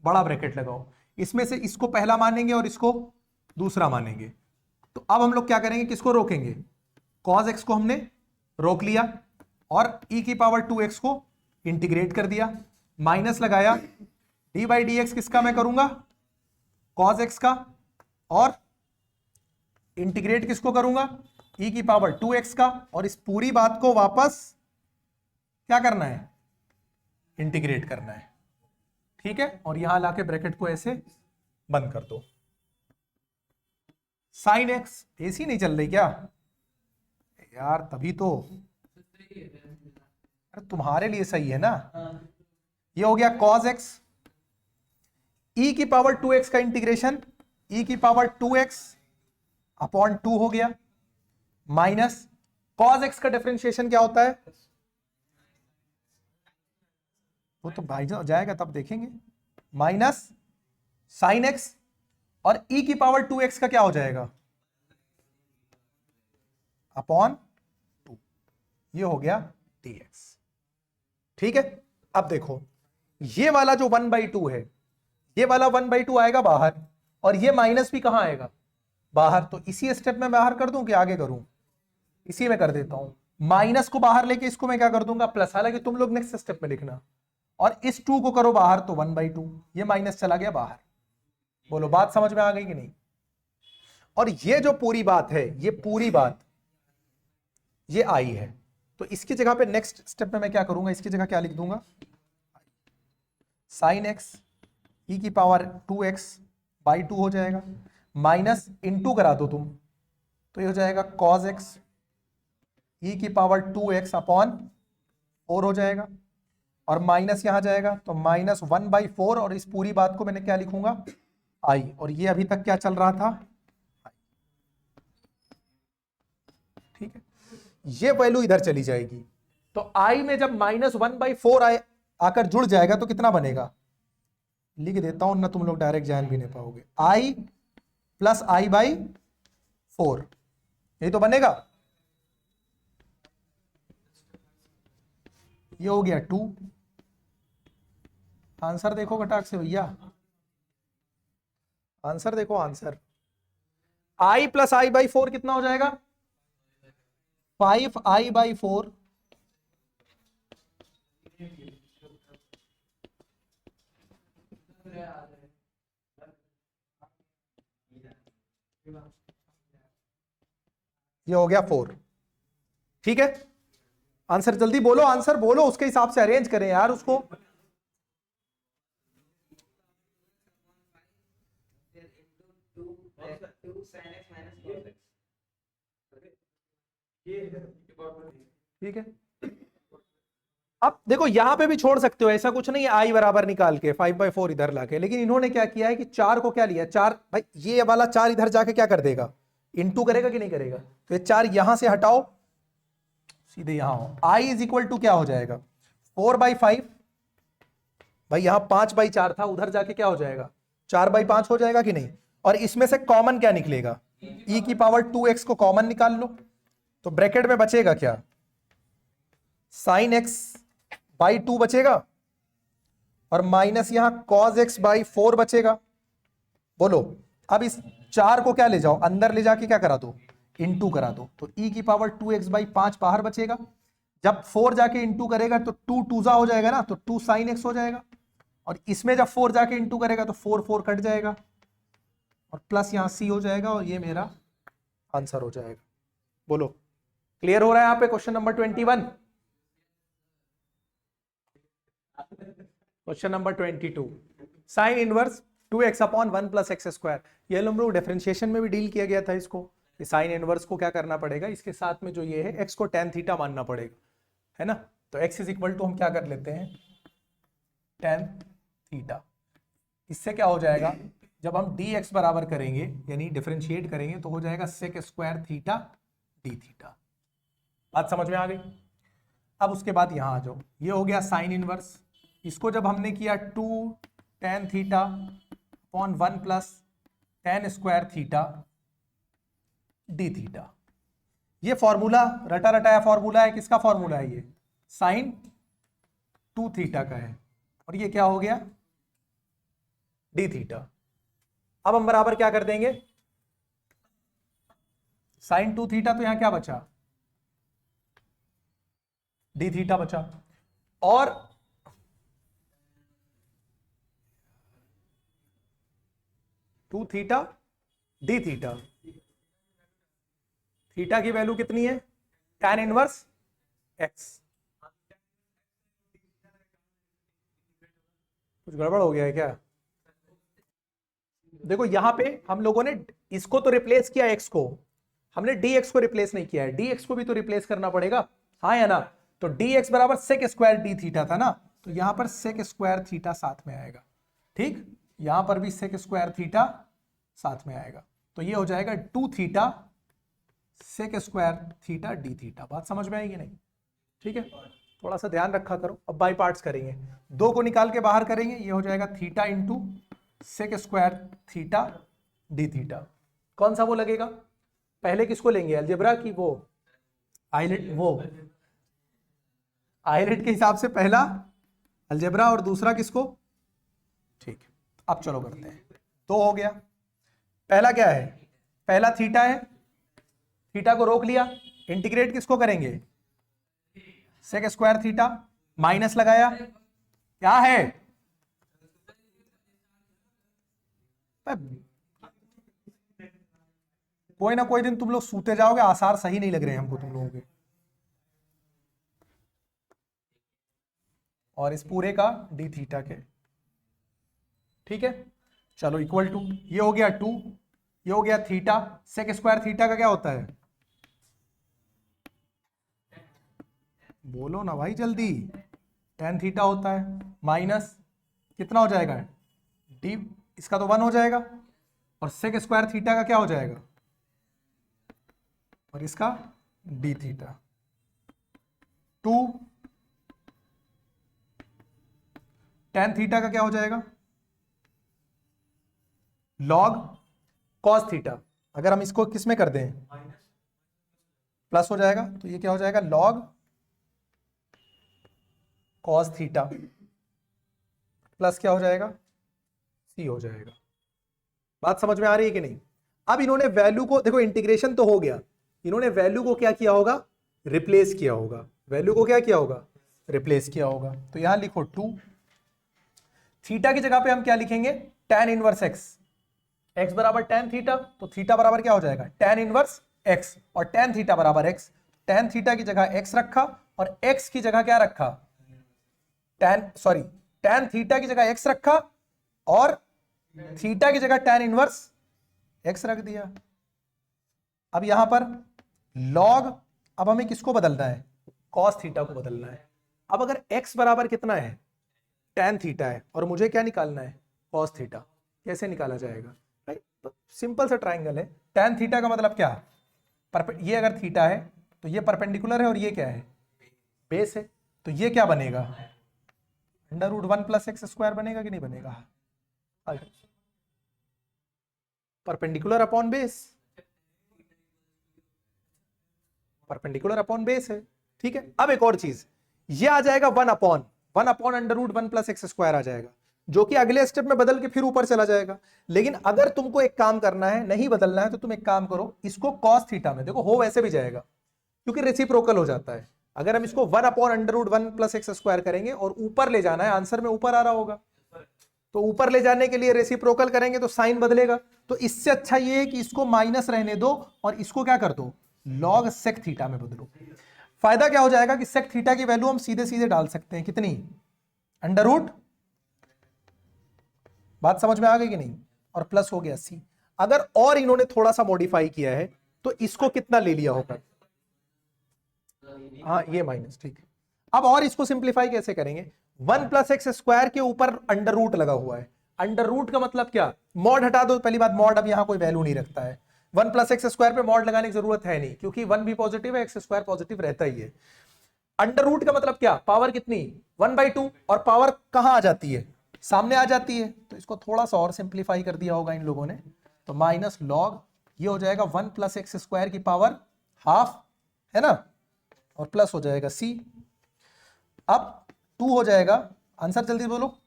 Speaker 1: बड़ा ब्रैकेट लगाओ, इसमें से इसको पहला मानेंगे और इसको दूसरा मानेंगे। तो अब हम लोग क्या करेंगे, किसको रोकेंगे, cos x को हमने रोक लिया, और e की पावर 2x को इंटीग्रेट कर दिया, माइनस लगाया, d बाई डी एक्स किसका मैं करूंगा, cos x का, और इंटीग्रेट किसको करूंगा, e की पावर 2x का, और इस पूरी बात को वापस क्या करना है, इंटीग्रेट करना है। ठीक है, और यहां लाके ब्रैकेट को ऐसे बंद कर दो। साइन एक्स, एसी नहीं चल रही क्या यार, तभी तो, अरे तुम्हारे लिए सही है ना। ये हो गया cos x, e की पावर 2x का इंटीग्रेशन, e की पावर 2x अपॉन 2 हो गया, माइनस cos x का डिफरेंशिएशन क्या होता है, वो तो भाई जाएगा तब देखेंगे, माइनस साइन x, और e की पावर 2x का क्या हो जाएगा, अपॉन 2, ये हो गया dx। ठीक है, अब देखो ये वाला जो 1/2 है, ये वाला 1/2 आएगा बाहर, और ये माइनस भी कहां आएगा, बाहर। तो इसी स्टेप में बाहर कर दूं कि आगे करूं, इसी में कर देता हूं, माइनस को बाहर लेके इसको मैं क्या कर दूंगा, प्लस, हालांकि तुम लोग नेक्स्ट स्टेप में लिखना, और इस 2 को करो बाहर तो 1/2, ये माइनस चला गया बाहर। बोलो बात समझ में आ गई कि नहीं? और ये जो पूरी बात है, ये पूरी बात ये आई है, तो इसकी जगह पे नेक्स्ट स्टेप में मैं क्या करूंगा, इसकी जगह क्या लिख दूंगा, साइन एक्स ई की पावर 2x बाई 2 हो जाएगा, माइनस इंटू करा दो तुम, तो ये हो जाएगा cos x ई की पावर 2x अपॉन 4 हो जाएगा, और माइनस यहां जाएगा तो -1/4, और इस पूरी बात को मैंने क्या लिखूंगा, आई, और ये अभी तक क्या चल रहा था, ठीक है, ये वैल्यू इधर चली जाएगी, तो आई में जब -1/4 आए आकर जुड़ जाएगा तो कितना बनेगा, लिख देता हूं ना, तुम लोग डायरेक्ट जान भी नहीं पाओगे, आई प्लस i/4, यही तो बनेगा, ये हो गया 2। आंसर देखो कटाक से भैया, आंसर देखो, आंसर i प्लस i/4 कितना हो जाएगा, 5i/4, ये हो गया 4। ठीक है, आंसर जल्दी बोलो, आंसर बोलो, उसके हिसाब से अरेंज करें यार उसको। ठीक है, अब देखो यहां पे भी छोड़ सकते हो, ऐसा कुछ नहीं है, आई बराबर निकाल के 5/4 इधर लाके, लेकिन इन्होंने क्या किया है कि 4 को क्या लिया, 4 भाई ये वाला 4 इधर जाके क्या कर देगा, इनटू करेगा कि नहीं करेगा, तो ये 4 यहां से हटाओ, सीधे यहां हो, आई इज इक्वल टू क्या हो जाएगा 4/5, भाई यहां 5/4 था, उधर जाके क्या हो जाएगा 4/5 हो जाएगा कि नहीं, और इसमें से कॉमन क्या निकलेगा, e की पावर 2x को कॉमन निकाल लो, तो ब्रैकेट में बचेगा क्या, sin x/2 बचेगा, और माइनस यहां cos x/4 बचेगा। बोलो, अब इस 4 को क्या ले जाओ, अंदर ले जाके क्या करा दो, इंटू करा दो, तो e की पावर 2x/5 बाहर बचेगा, जब 4 जाके इंटू करेगा तो 2 2 हो जाएगा ना, तो 2 sin x हो जाएगा, और इसमें जब 4 जाके इंटू करेगा तो 4 4 कट जाएगा, और प्लस यहां c हो जाएगा, और ये मेरा आंसर हो जाएगा। बोलो, क्लियर हो रहा है यहाँ पे question number 21। Question number 22, sine inverse 2x/1 + x²। ये हम लोग डिफरेंशिएशन में भी डील किया गया था इसको, कि साइन इनवर्स को क्या करना पड़ेगा, इसके साथ में जो ये है x को tan थीटा मानना पड़ेगा, है ना, तो x इज इक्वल टू हम क्या कर लेते हैं tan थीटा। इससे क्या हो जाएगा, जब हम dx बराबर करेंगे यानी डिफरेंशिएट करेंगे तो हो जाएगा sec² थीटा d थीटा। बात समझ में आ गई। अब उसके बाद यहां आ जाओ, ये हो गया साइन इनवर्स, इसको जब हमने किया 2 tan theta upon 1 + tan² theta d theta. ये फॉर्मूला रटा रटाया फॉर्मूला है, किसका फॉर्मूला है, ये साइन 2 थीटा का है, और ये क्या हो गया d थीटा। अब हम बराबर क्या कर देंगे, साइन 2 थीटा, तो यहां क्या बचा d थीटा बचा, और two theta d theta, theta की वैल्यू कितनी है tan इनवर्स x। कुछ गड़बड़ हो गया है क्या, देखो यहां पे हम लोगों ने इसको तो रिप्लेस किया, x को हमने dx को रिप्लेस नहीं किया है, dx को भी तो रिप्लेस करना पड़ेगा, हाँ या ना, तो dx बराबर sec² d थीटा था ना, तो यहां पर sec² थीटा साथ में आएगा, ठीक, यहां पर भी sec² थीटा साथ में आएगा, तो ये हो जाएगा 2 theta sec² theta d theta. बात समझ में आएगी नहीं, ठीक है, थोड़ा सा ध्यान रखा करो। अब बाई पार्ट्स करेंगे, 2 को निकाल के बाहर करेंगे, ये हो जाएगा theta into sec² theta d theta. कौन सा वो लगेगा, पहले किसको लेंगे, अलजेब्रा की वो आइलेट के हिसाब से पहला अलजेब्रा और दूसरा किसको, ठीक, अब चलो करते हैं, तो हो गया, पहला क्या है, पहला थीटा है, थीटा को रोक लिया, इंटीग्रेट किसको करेंगे sec² थीटा, माइनस लगाया, क्या है कोई ना कोई दिन तुम लोग सूते जाओगे, आसार सही नहीं लग रहे हैं हमको तुम लोगों के, और इस पूरे का d थीटा के, ठीक है, चलो इक्वल टू, ये हो गया 2, ये हो गया थीटा, sec² थीटा का क्या होता है, बोलो ना भाई जल्दी, tan थीटा होता है, माइनस कितना हो जाएगा d, इसका तो 1 हो जाएगा, और sec² थीटा का क्या हो जाएगा, और इसका d थीटा 2 tan थीटा का क्या हो जाएगा log cos थीटा, अगर हम इसको किस में कर दें प्लस हो जाएगा, तो ये क्या हो जाएगा log cos थीटा प्लस क्या हो जाएगा c हो जाएगा। बात समझ में आ रही है कि नहीं। अब इन्होंने वैल्यू को देखो, इंटीग्रेशन तो हो गया, इन्होंने वैल्यू को क्या किया होगा, रिप्लेस किया होगा, वैल्यू को क्या किया होगा, रिप्लेस किया होगा, तो यहां लिखो 2, थीटा की जगह पे हम क्या लिखेंगे tan इनवर्स x, x बराबर tan थीटा, तो थीटा बराबर क्या हो जाएगा tan इनवर्स x और tan थीटा बराबर x, tan थीटा की जगह x रखा और x की जगह क्या रखा, tan थीटा की जगह x रखा और थीटा की जगह tan इनवर्स x रख दिया। अब यहां पर log, अब हमें किसको बदलना है, cos थीटा को बदलना है। अब अगर x बराबर कितना है, tan थीटा है और मुझे क्या निकालना है, cos थीटा, कैसे निकाला जाएगा भाई, तो सिंपल सा ट्राइंगल है। tan थीटा का मतलब क्या, ये अगर थीटा है तो ये परपेंडिकुलर है और ये क्या है, बेस है, तो ये क्या बनेगा, √1 + x² बनेगा कि नहीं बनेगा, perpendicular upon base, perpendicular upon base है, ठीक है। अब एक और चीज, ये आ जाएगा 1/1 √1 + x² आ जाएगा, जो कि अगले स्टेप में बदल के फिर ऊपर चला जाएगा। लेकिन अगर तुमको एक काम करना है, नहीं बदलना है, तो तुम एक काम करो, इसको cos थीटा में देखो, हो वैसे भी जाएगा क्योंकि रेसिप्रोकल हो जाता है। अगर हम इसको 1/√1 + x² करेंगे और ऊपर ले जाना है, आंसर में ऊपर आ रहा होगा, तो ऊपर ले जाने के लिए रेसिप्रोकल करेंगे तो साइन बदलेगा। तो इससे अच्छा ये है कि इसको माइनस रहने दो और इसको क्या कर दो, log sec थीटा में बदलो। फायदा क्या हो जाएगा कि sec थीटा की वैल्यू हम सीधे सीधे डाल सकते हैं, कितनी, √, बात समझ में आ गई कि नहीं, और प्लस हो गया c। अगर और इन्होंने थोड़ा सा मॉडिफाई किया है तो इसको कितना ले लिया होगा, हाँ ये माइनस, ठीक है। अब और इसको सिंप्लीफाई कैसे करेंगे, 1 + x² के ऊपर √ लगा हुआ है, √ का मतलब क्या, मॉड हटा दो, पहली बात मॉड अब यहां कोई वैल्यू नहीं रखता है, 1 + x² पे मॉड लगाने की जरूरत है नहीं, क्योंकि 1 भी पॉजिटिव है, x² पॉजिटिव रहता ही है। √ का मतलब क्या, पावर कितनी, 1/2, और पावर कहां आ जाती है, सामने आ जाती है, तो इसको थोड़ा सा और सिंप्लीफाई कर दिया होगा इन लोगों ने, तो माइनस log, ये हो जाएगा 1 + x² की पावर हाफ, है ना, और प्लस हो जाएगा c। अब 2 हो जाएगा, आंसर जल्दी बोलो,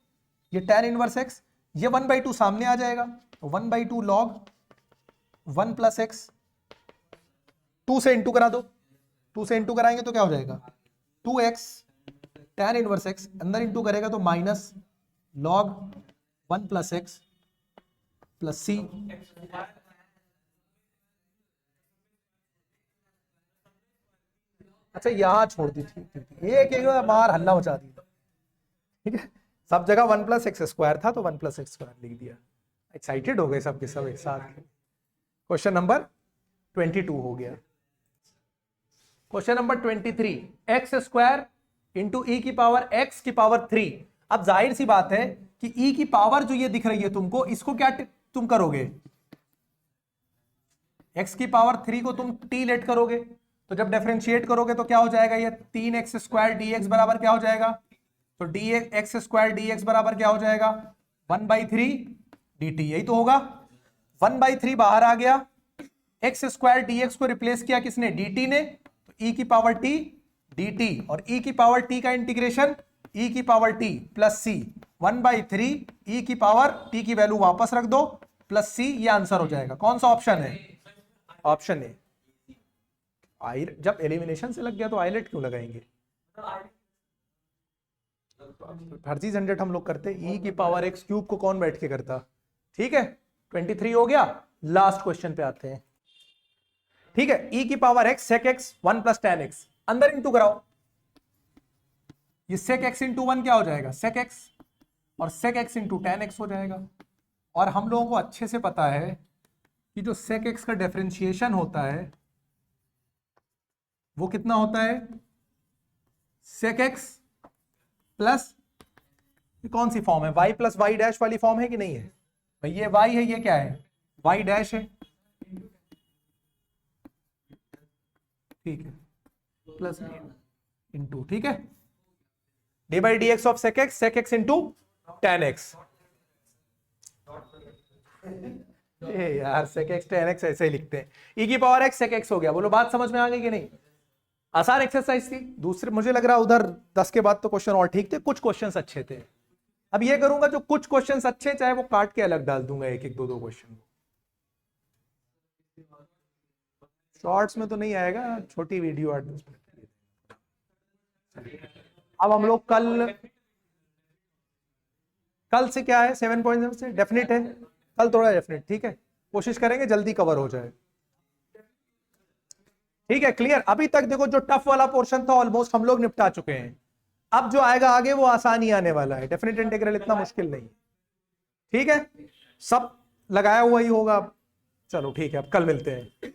Speaker 1: ये tan इनवर्स x, ये 1/2 सामने आ जाएगा, तो 1/2 log 1 + x, 2 से इंटू करा दो, 2 से इंटू कराएंगे तो क्या हो जाएगा, 2x tan इनवर्स x, अंदर इंटू करेगा तो माइनस log 1 + x + c। अच्छा यहां छोड़ दी थी, एक एक मार हल्ला मचा दी, ठीक है, सब जगह 1 + x² था तो 1 + x² लिख दिया। एक्साइटेड हो गए सब के सब एक साथ। क्वेश्चन नंबर 22 हो गया। Question number 23, x² × e⁻x⁻3। अब जाहिर सी बात है कि e की पावर जो ये दिख रही है तुमको, इसको क्या तुम करोगे, x⁻3 को तुम t लेट करोगे, तो जब डिफरेंशिएट करोगे तो क्या हो जाएगा, ये 3x² dx बराबर क्या हो जाएगा, तो x² dx बराबर क्या हो जाएगा, 1/3 dt, यही तो होगा। 1/3 बाहर आ गया, x² dx को रिप्लेस किया किसने, dt ने, तो e⁻t dt, और e⁻t का इंटीग्रेशन e⁻t + c, 1/3 e⁻t की वैल्यू वापस रख दो प्लस c, ये आंसर हो जाएगा। कौन सा ऑप्शन है, ऑप्शन ए। जब एलिमिनेशन से लग गया तो आइलेट क्यों लगाएंगे, फर्जी झंझट हम लोग करते, e⁻x³ को कौन बैठ के करता, ठीक है। 23 हो गया, लास्ट क्वेश्चन पे आते हैं, ठीक है। e⁻x sec x 1 + tan x, अंदर इंटू कराओ, ये sec x × 1 क्या हो जाएगा, sec x, और sec x × tan x हो जाएगा। और हम लोगों को अच्छे से पता है कि जो sec x का डिफरेंशिएशन होता है वो कितना होता है, sec x प्लस, कौन सी फॉर्म है, y + y' वाली फॉर्म है कि नहीं है भाई, ये y है, ये क्या है, y' है, ठीक है, प्लस इंटू, ठीक है, d/dx of sec x into tan x। यार sec x tan x ऐसे ही लिखते हैं, e⁻x sec x हो गया। बोलो बात समझ में आ गई कि नहीं, आसान एक्सरसाइज थी। दूसरे मुझे लग रहा उधर 10 के बाद तो क्वेश्चन और ठीक थे, कुछ क्वेश्चंस अच्छे थे। अब ये करूंगा, जो कुछ क्वेश्चंस अच्छे चाहे वो काट के अलग डाल दूंगा, एक एक दो क्वेश्चन, शॉर्ट्स में तो नहीं आएगा, छोटी वीडियो 8-10 मिनट। अब हम लोग कल से क्या है, 7.7 से डेफिनेट है, कल थोड़ा डेफिनेट, ठीक है, कोशिश करेंगे जल्दी कवर हो जाए। ठीक है, क्लियर। अभी तक देखो जो टफ वाला पोर्शन था ऑलमोस्ट हम लोग निपटा चुके हैं। अब जो आएगा आगे वो आसानी आने वाला है, डेफिनेट इंटीग्रल इतना मुश्किल नहीं। ठीक है, सब लगाया हुआ ही होगा। चलो ठीक है, अब कल मिलते हैं।